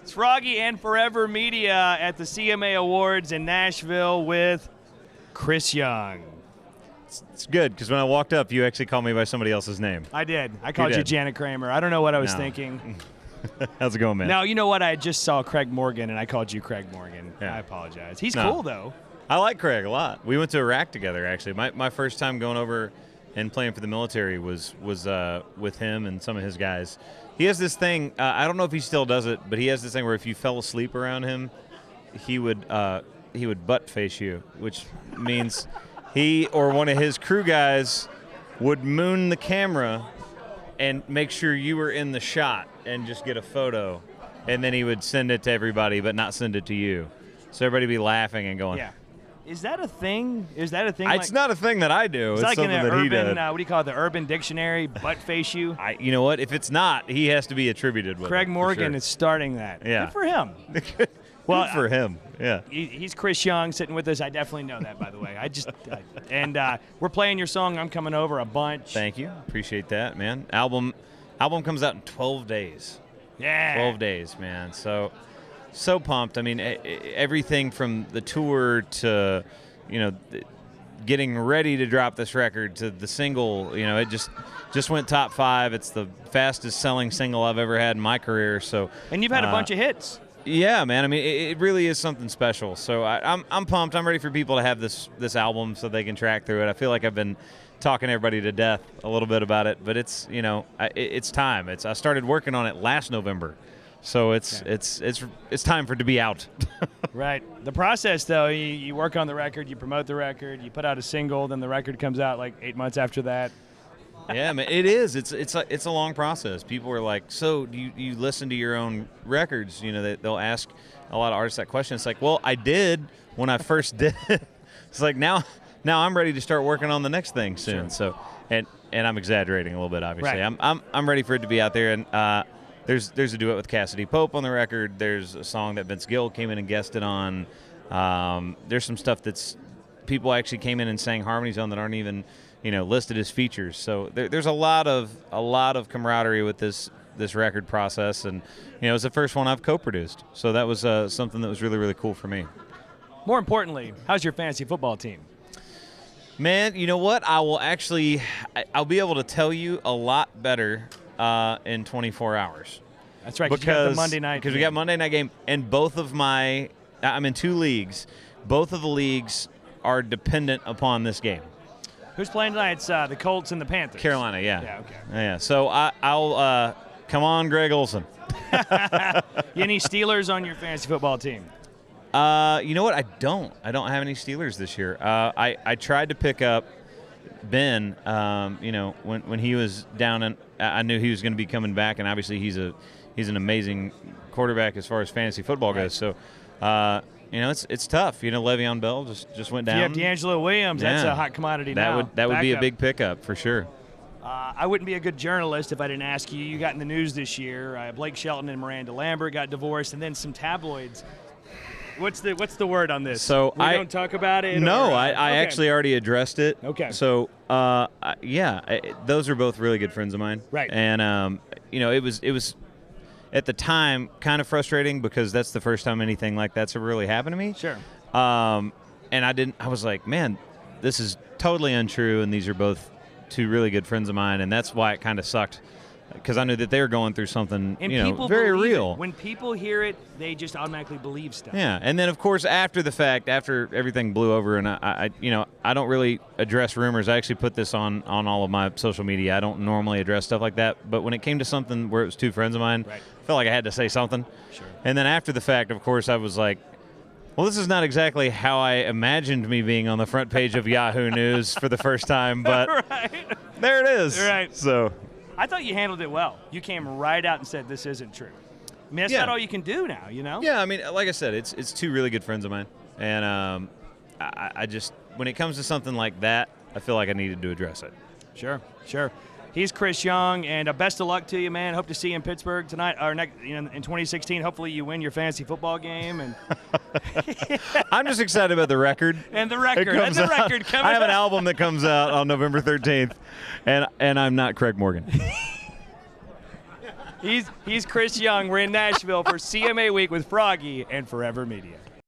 It's Froggy and Forever Media at the CMA Awards in Nashville with Chris Young. It's good, because when I walked up, you actually called me by somebody else's name. I did. I called you Janet Kramer. I don't know what I was thinking. How's it going, man? No, you know what? I just saw Craig Morgan, and I called you Craig Morgan. Yeah. I apologize. He's cool, though. I like Craig a lot. We went to Iraq together, actually. My first time going over and playing for the military was with him and some of his guys. He has this thing, I don't know if he still does it, but he has this thing where if you fell asleep around him, he would butt face you, which means he or one of his crew guys would moon the camera and make sure you were in the shot and just get a photo. And then he would send it to everybody, but not send it to you. So everybody would be laughing and going, yeah. Is that a thing? Is that a thing? It's not a thing that I do. It's like something in the that he urban, did. what do you call it, the Urban Dictionary, butt face you? You know what? If it's not, he has to be attributed with Craig it, Morgan for is starting that. Yeah. Good for him. Good Well, for him. Yeah. He's Chris Young sitting with us. I definitely know that, by the way. And we're playing your song, I'm Coming Over, a bunch. Thank you. Appreciate that, man. Album comes out in 12 days. Yeah. 12 days, man. So pumped. I mean, everything from the tour to, getting ready to drop this record to the single, it just went top 5. It's the fastest selling single I've ever had in my career. So. And you've had a bunch of hits. Yeah, man. I mean, it really is something special. So I'm pumped. I'm ready for people to have this album so they can track through it. I feel like I've been talking everybody to death a little bit about it, but it's it's time. I started working on it last November, so it's time for it to be out. Right. The process, though, you work on the record, you promote the record, you put out a single, then the record comes out like 8 months after that. Yeah, man, it is. It's a long process. People are like, so do you listen to your own records? They'll ask a lot of artists that question. It's like, well, I did when I first did it. It's like now I'm ready to start working on the next thing soon. Sure. So and I'm exaggerating a little bit, obviously. Right. I'm ready for it to be out there. And there's a duet with Cassidy Pope on the record. There's a song that Vince Gill came in and guested on. There's some stuff that's people actually came in and sang harmonies on that aren't even listed as features. So there's a lot of camaraderie with this record process, and it was the first one I've co-produced. So that was something that was really, really cool for me. More importantly, how's your fantasy football team? Man, you know what? I'll be able to tell you a lot better in 24 hours. That's right, because you got the Monday night game. Because we got Monday night game, and I'm in 2 leagues. Both of the leagues are dependent upon this game. Who's playing tonight? It's the Colts and the Panthers. Carolina, yeah. Yeah, okay. Yeah, so I'll come on, Greg Olson. Any Steelers on your fantasy football team? You know what? I don't have any Steelers this year. I tried to pick up Ben, when he was down, and I knew he was going to be coming back, and obviously he's an amazing quarterback as far as fantasy football goes. So, it's tough. Le'Veon Bell just went down. You have D'Angelo Williams. Yeah. That's a hot commodity now. That would be a big pickup for sure. I wouldn't be a good journalist if I didn't ask you. You got in the news this year. Blake Shelton and Miranda Lambert got divorced, and then some tabloids. What's the word on this? So we don't talk about it? No, or, I actually already addressed it. Okay. So, those are both really good friends of mine. Right. And, it was at the time kind of frustrating because that's the first time anything like that's ever really happened to me. Sure. And I was like, man, this is totally untrue, and these are both 2 really good friends of mine, and that's why it kind of sucked. Because I knew that they were going through something, very real. When people hear it, they just automatically believe stuff. Yeah, and then of course after the fact, after everything blew over, and I don't really address rumors. I actually put this on all of my social media. I don't normally address stuff like that, but when it came to something where it was 2 friends of mine, right. I felt like I had to say something. Sure. And then after the fact, of course, I was like, well, this is not exactly how I imagined me being on the front page of Yahoo News for the first time, but right. There it is. Right. So. I thought you handled it well. You came right out and said this isn't true. I mean, that's not all you can do now, Yeah, I mean, like I said, it's 2 really good friends of mine, and I just when it comes to something like that, I feel like I needed to address it. Sure. He's Chris Young, and best of luck to you, man. Hope to see you in Pittsburgh tonight or in 2016. Hopefully, you win your fantasy football game. And I'm just excited about the record. And the record. I have an album that comes out on November 13th, and I'm not Craig Morgan. He's Chris Young. We're in Nashville for CMA Week with Froggy and Forever Media.